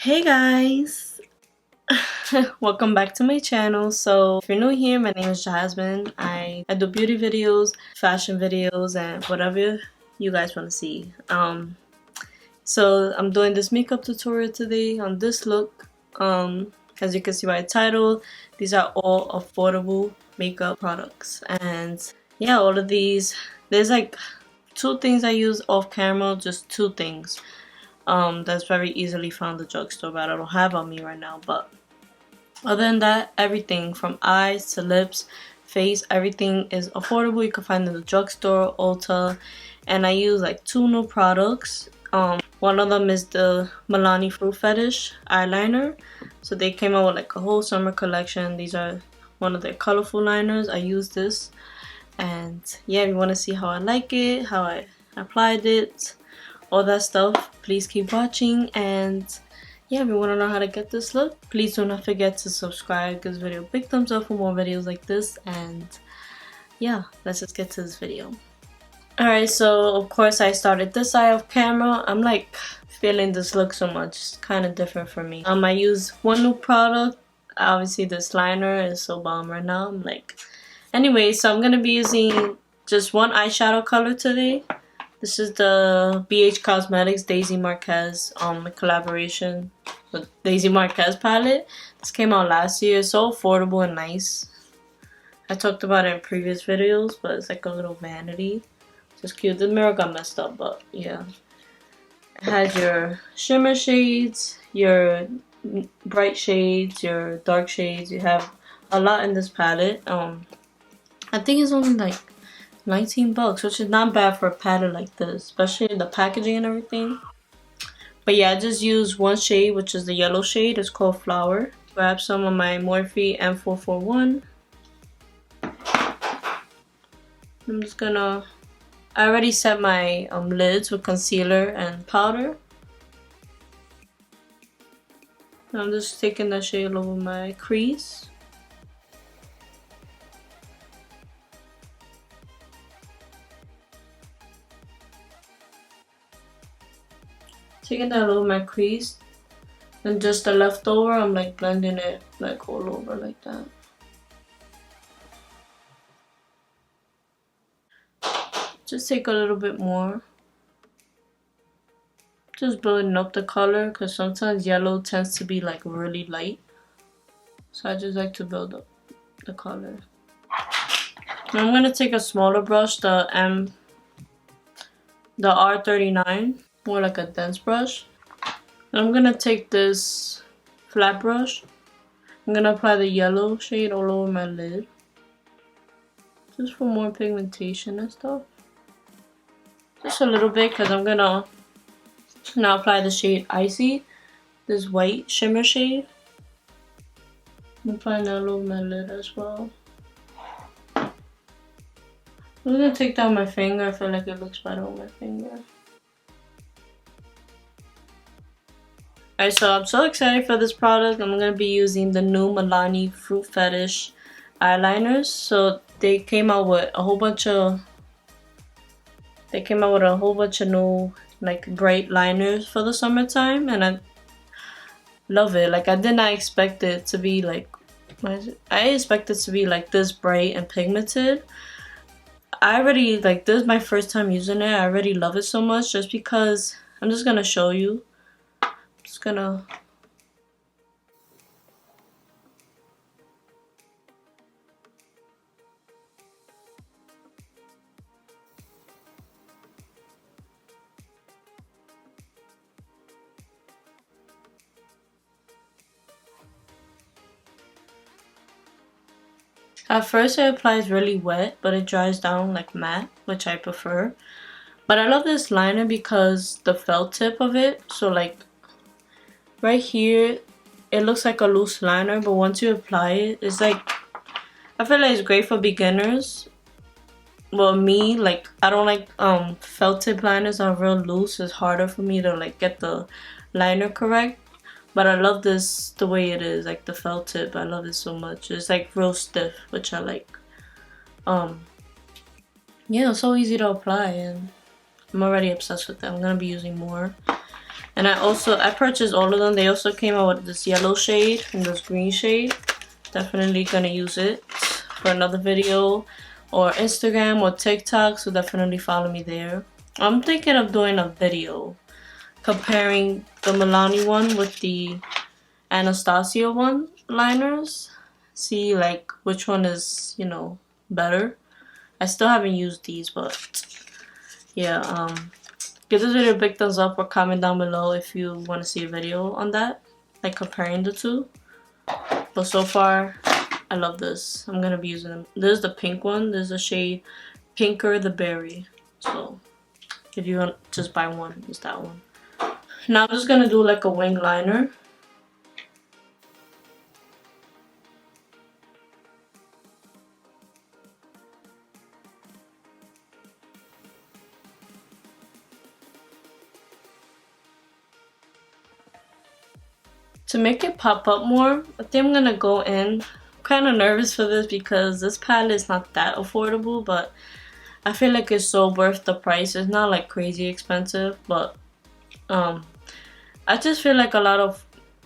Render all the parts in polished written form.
Hey guys! Welcome back to my channel. So if you're new here, my name is Jasmine. I do beauty videos, fashion videos, and whatever you guys want to see. So I'm doing this makeup tutorial today on this look. As you can see by the title, these are all affordable makeup products. And yeah, all of these, there's like two things I use off camera, just two things. That's very easily found at the drugstore, but I don't have on me right now. But other than that, everything from eyes to lips, face, everything is affordable. You can find it in the drugstore, Ulta, and I use like two new products. One of them is the Milani Fruit Fetish eyeliner. So they came out with like a whole summer collection. These are one of their colorful liners. I use this, and yeah, if you want to see how I like it, how I applied it, all that stuff, please keep watching. And yeah, if you want to know how to get this look, please do not forget to subscribe, give this video a big thumbs up for more videos like this. And yeah, let's just get to this video. Alright, so of course I started this eye off camera. I'm like feeling this look so much. It's kind of different for me. I use one new product. Obviously this liner is so bomb right now. I'm like, anyway, so I'm gonna be using just one eyeshadow color today. This is the BH Cosmetics Daisy Marquez collaboration with Daisy Marquez palette. This came out last year. So affordable and nice. I talked about it in previous videos, but it's like a little vanity. Just cute. The mirror got messed up, but yeah. It has your shimmer shades, your bright shades, your dark shades. You have a lot in this palette. I think it's only like 19 bucks, which is not bad for a palette like this, especially the packaging and everything. But yeah, I just used one shade, which is the yellow shade. It's called Flower. Grab some of my Morphe M441. I'm just gonna... I already set my lids with concealer and powder. I'm just taking that shade over my crease. Taking that over my crease, and just the leftover, I'm like blending it like all over like that. Just take a little bit more. Just building up the color, because sometimes yellow tends to be like really light. So I just like to build up the color. Now I'm gonna take a smaller brush, the R39, more like a dense brush. And I'm gonna take this flat brush. I'm gonna apply the yellow shade all over my lid, just for more pigmentation and stuff. Just a little bit, because I'm gonna now apply the shade Icy, this white shimmer shade. I'm applying that all over my lid as well. I'm gonna take down my finger. I feel like it looks better on my finger. Alright, so I'm so excited for this product. I'm gonna be using the new Milani Fruit Fetish eyeliners. So they came out with a whole bunch of new like bright liners for the summertime, and I love it. Like I did not expect it to be like, I expected it to be like this bright and pigmented. I already, like, this is my first time using it. I already love it so much, just because I'm just gonna show you. I'm just gonna... At first it applies really wet, but it dries down like matte, which I prefer. But I love this liner because the felt tip of it, so like right here, it looks like a loose liner, but once you apply it, it's like, I feel like it's great for beginners. Well, me, like, I don't like felt tip liners are real loose. It's harder for me to like get the liner correct. But I love this the way it is, like the felt tip. I love it so much. It's like real stiff, which I like. Yeah, it's so easy to apply, and I'm already obsessed with it. I'm gonna be using more. And I purchased all of them. They also came out with this yellow shade and this green shade. Definitely gonna use it for another video or Instagram or TikTok, so definitely follow me there. I'm thinking of doing a video comparing the Milani one with the Anastasia one liners. See like which one is, you know, better. I still haven't used these, but yeah, give this video a big thumbs up or comment down below if you want to see a video on that, like comparing the two. But so far, I love this. I'm gonna be using them. This is the pink one. This is the shade Pinker the Berry. So if you want, just buy one. It's that one. Now I'm just gonna do like a wing liner. To make it pop up more, I think I'm gonna go in. I'm kind of nervous for this because this palette is not that affordable, but I feel like it's so worth the price. It's not like crazy expensive, but I just feel like I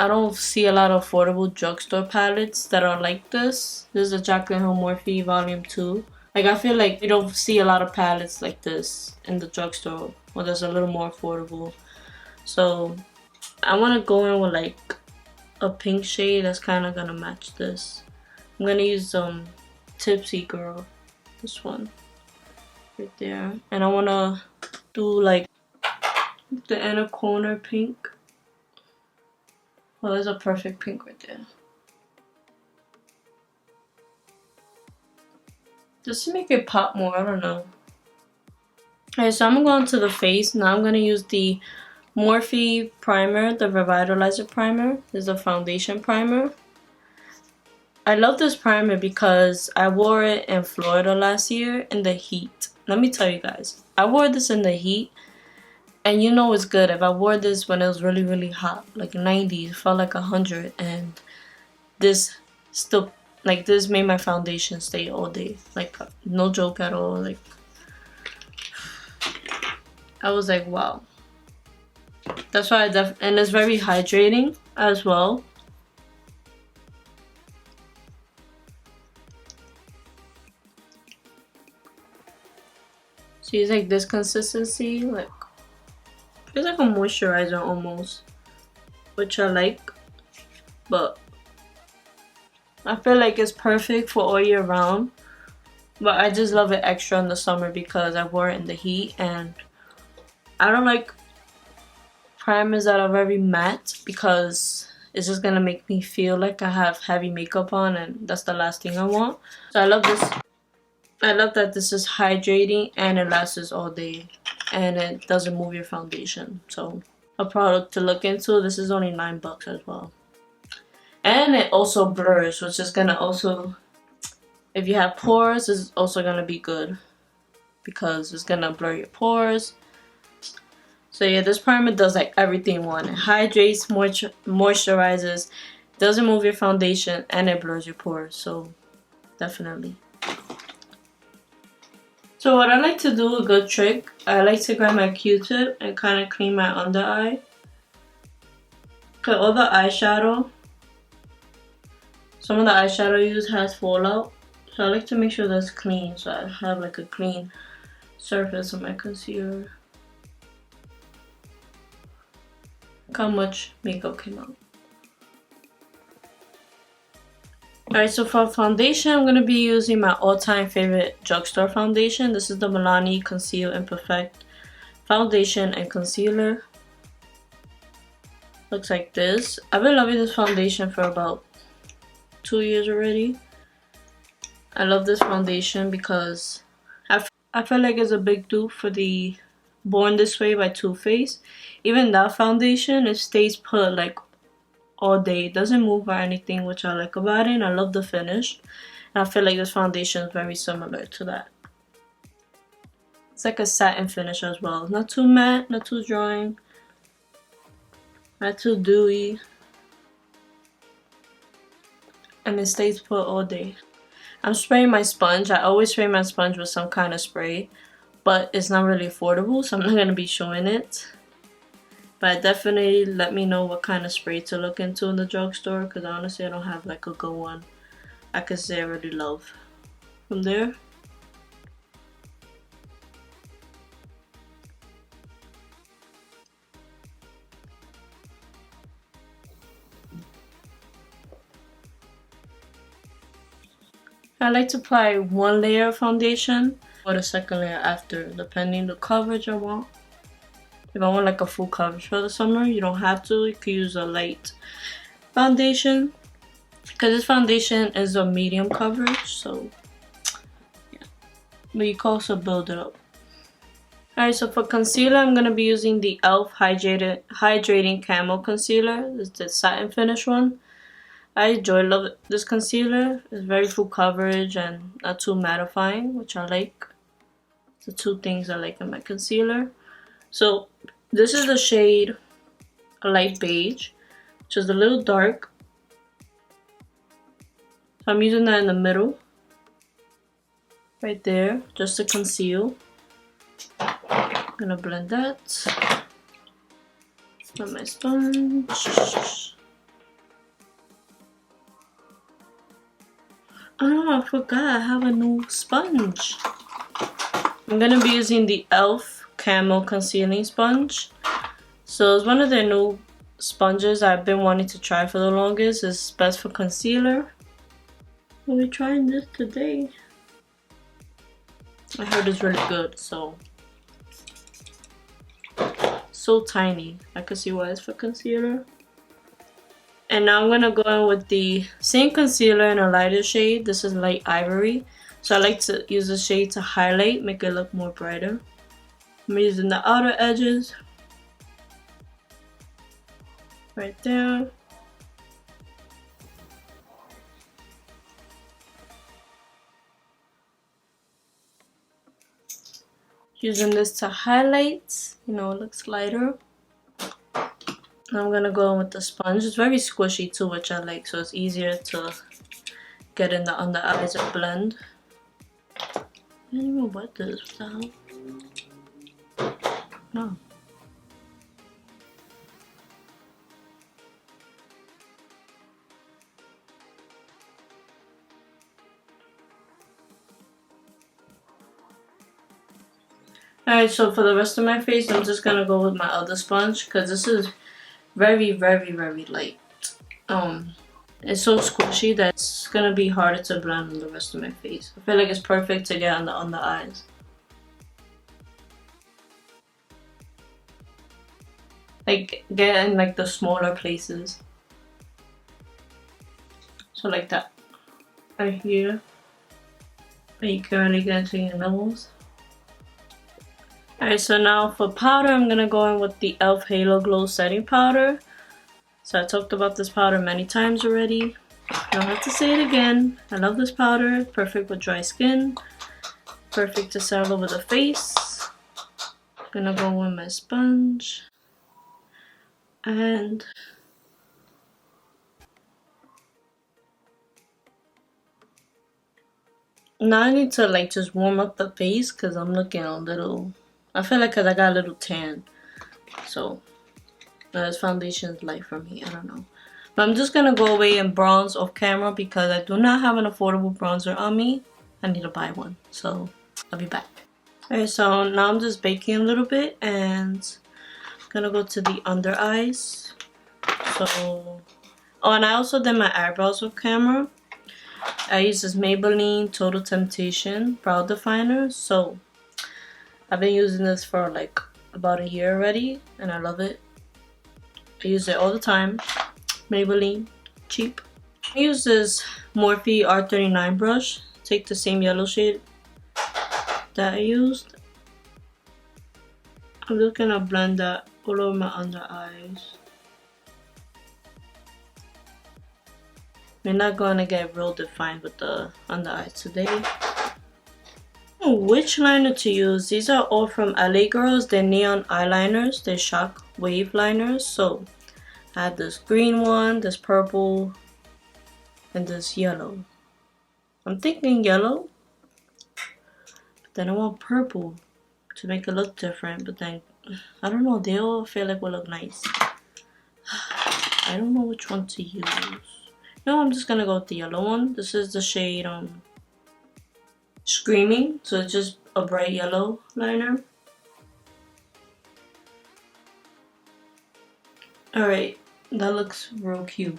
don't see a lot of affordable drugstore palettes that are like this. This is a Jaclyn Hill Morphe Volume 2. Like I feel like you don't see a lot of palettes like this in the drugstore, or that's a little more affordable. So I want to go in with like a pink shade that's kind of gonna match this. I'm gonna use Tipsy Girl, this one right there, and I want to do like the inner corner pink. Well, there's a perfect pink right there, just to make it pop more. I don't know. Alright, so I'm going to the face now. I'm gonna use the Morphe primer, the Revitalizer primer. This is a foundation primer. I love this primer because I wore it in Florida last year in the heat. Let me tell you guys, I wore this in the heat, and you know it's good. If I wore this when it was really, really hot, like 90, it felt like 100, and this still, like this made my foundation stay all day. Like no joke at all. Like I was like, wow. That's why and it's very hydrating as well. So it's like this consistency, like feels like a moisturizer almost, which I like, but I feel like it's perfect for all year round. But I just love it extra in the summer because I wore it in the heat, and I don't like primers that are very matte because it's just gonna make me feel like I have heavy makeup on, and that's the last thing I want. So I love this. I love that this is hydrating and it lasts all day and it doesn't move your foundation. So a product to look into. This is only $9 as well. And it also blurs, which is gonna also, if you have pores, it's also gonna be good because it's gonna blur your pores. So yeah, this primer does like everything one. It hydrates, moisturizes, doesn't move your foundation, and it blurs your pores. So definitely. So what I like to do, a good trick, I like to grab my Q-tip and kind of clean my under eye. Cause all the eyeshadow, some of the eyeshadow I use has fallout. So I like to make sure that's clean, so I have like a clean surface of my concealer. Look how much makeup came out. Alright, so for foundation, I'm going to be using my all-time favorite drugstore foundation. This is the Milani Conceal and Perfect Foundation and Concealer. Looks like this. I've been loving this foundation for about 2 years already. I love this foundation because I feel like it's a big dupe for the Born This Way by Too Faced. Even that foundation, it stays put like all day. It doesn't move or anything, which I like about it. And I love the finish. And I feel like this foundation is very similar to that. It's like a satin finish as well. Not too matte, not too drying, not too dewy. And it stays put all day. I'm spraying my sponge. I always spray my sponge with some kind of spray, but it's not really affordable, so I'm not going to be showing it. But definitely let me know what kind of spray to look into in the drugstore, because honestly I don't have like a good one I could say I really love. From there, I like to apply one layer of foundation or the second layer after, depending the coverage I want. If I want like a full coverage for the summer, you don't have to. You could use a light foundation, because this foundation is a medium coverage, so yeah. But you can also build it up. Alright, so for concealer, I'm going to be using the e.l.f. Hydrating Camo Concealer. This is the satin finish one. I love this concealer. It's very full coverage and not too mattifying, which I like. The two things I like in my concealer. So this is the shade light beige, which is a little dark. So I'm using that in the middle, right there, just to conceal. I'm gonna blend that on my sponge. Oh, I forgot I have a new sponge. I'm gonna be using the e.l.f. Camo Concealing Sponge. So it's one of their new sponges I've been wanting to try for the longest. It's best for concealer. We'll be trying this today. I heard it's really good, so tiny. I can see why it's for concealer. And now I'm gonna go in with the same concealer in a lighter shade. This is light ivory. So I like to use the shade to highlight, make it look more brighter. I'm using the outer edges. Right there. Using this to highlight, you know, it looks lighter. Now I'm gonna go in with the sponge. It's very squishy too, which I like, so it's easier to get in the under eyes and blend. I didn't even wet this. What the hell? No. Alright, so for the rest of my face, I'm just gonna go with my other sponge, because this is very light. It's so squishy that it's gonna be harder to blend on the rest of my face. I feel like it's perfect to get on the under eyes. Like, get in like the smaller places. So like that. Right here. And you can really get into your nose. Alright, so now for powder, I'm gonna go in with the e.l.f. Halo Glow Setting Powder. So I talked about this powder many times already. I don't have to say it again. I love this powder. Perfect with dry skin. Perfect to set all over the face. I'm gonna go with my sponge. And now I need to like just warm up the face, because I'm looking a little, I feel like because I got a little tan. So this foundation is light for me, I don't know. But I'm just gonna go away and bronze off camera, because I do not have an affordable bronzer on me. I need to buy one, so I'll be back. Alright, so now I'm just baking a little bit, and I'm gonna go to the under eyes. So, oh, and I also did my eyebrows off camera. I use this Maybelline Total Temptation brow definer. So I've been using this for like about a year already, and I love it. I use it all the time. Maybelline, cheap. I use this Morphe R39 brush. Take the same yellow shade that I used. I'm just gonna blend that all over my under eyes. We're not gonna get real defined with the under eyes today. Which liner to use? These are all from LA Girls. They're neon eyeliners. They're shock wave liners. So I have this green one, this purple, and this yellow. I'm thinking yellow, but then I want purple to make it look different, but then I don't know, they all feel like will look nice. I don't know which one to use. No, I'm just gonna go with the yellow one. This is the shade Screaming, so it's just a bright yellow liner. Alright, that looks real cute.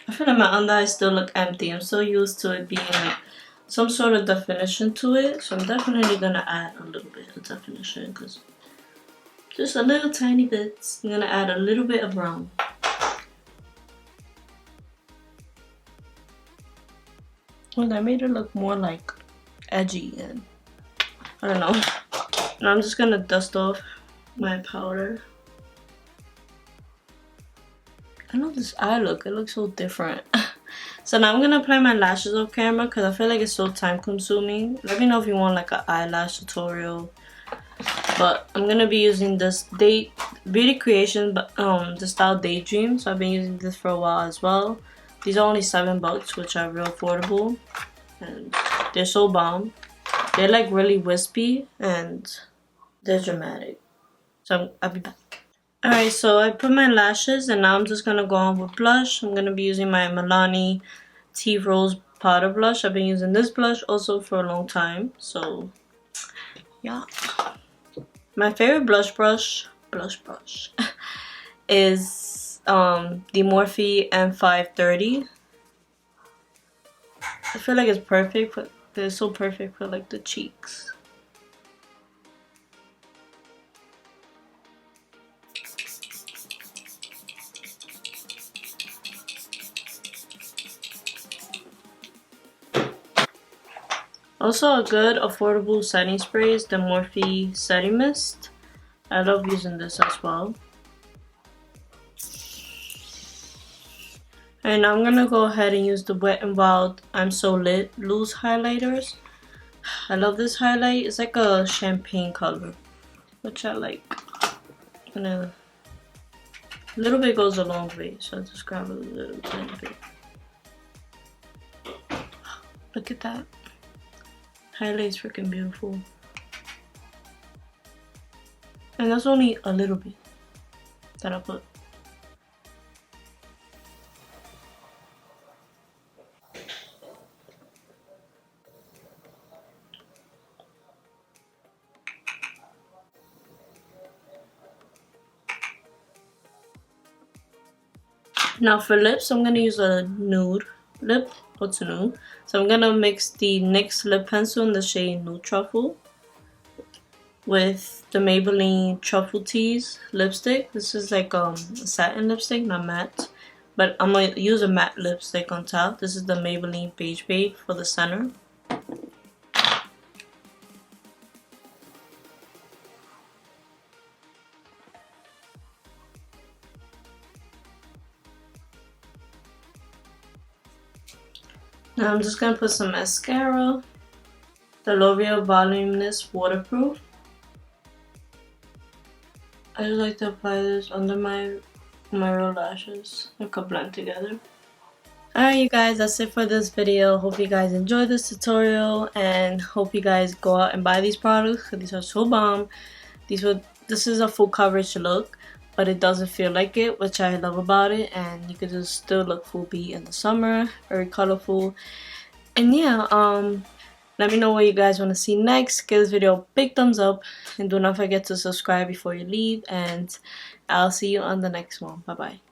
I feel like my under eyes still look empty. I'm so used to it being like some sort of definition to it, so I'm definitely gonna add a little bit of definition, because just a little tiny bit. I'm gonna add a little bit of brown. Well, that made it look more like edgy, and I don't know. Now I'm just gonna dust off my powder. I know this eye look, it looks so different. So now I'm gonna apply my lashes off camera because I feel like it's so time consuming. Let me know if you want like an eyelash tutorial. But I'm gonna be using this Beauty Creation, but the style Daydream. So I've been using this for a while as well. These are only $7, which are real affordable, and they're so bomb. They're like really wispy and they're dramatic. So I'll be back. Alright, so I put my lashes and now I'm just gonna go on with blush. I'm gonna be using my Milani Tea Rose powder blush. I've been using this blush also for a long time. So yeah. My favorite blush brush is the Morphe M530. I feel like it's perfect, but it's so perfect for like the cheeks. Also, a good affordable setting spray is the Morphe Setting Mist. I love using this as well. And now I'm gonna go ahead and use the Wet n Wild I'm So Lit loose highlighters. I love this highlight. It's like a champagne color, which I like. And a little bit goes a long way, so I just grab a little tiny bit. Look at that. Highlight's freaking beautiful. And that's only a little bit that I put. Now for lips, I'm gonna use a nude lip. What's a nude? So I'm gonna mix the NYX lip pencil in the shade Nude Truffle with the Maybelline Truffle Tease lipstick. This is like a satin lipstick, not matte. But I'm gonna use a matte lipstick on top. This is the Maybelline Beige Babe for the center. Now I'm just gonna put some mascara. The L'Oreal Voluminous Waterproof. I just like to apply this under my real lashes. They could blend together. Alright you guys, that's it for this video. Hope you guys enjoyed this tutorial and hope you guys go out and buy these products because these are so bomb. This is a full coverage look, but it doesn't feel like it, which I love about it, and you could just still look full beat in the summer, very colorful. And yeah, let me know what you guys want to see next. Give this video a big thumbs up and do not forget to subscribe before you leave, and I'll see you on the next one. Bye bye.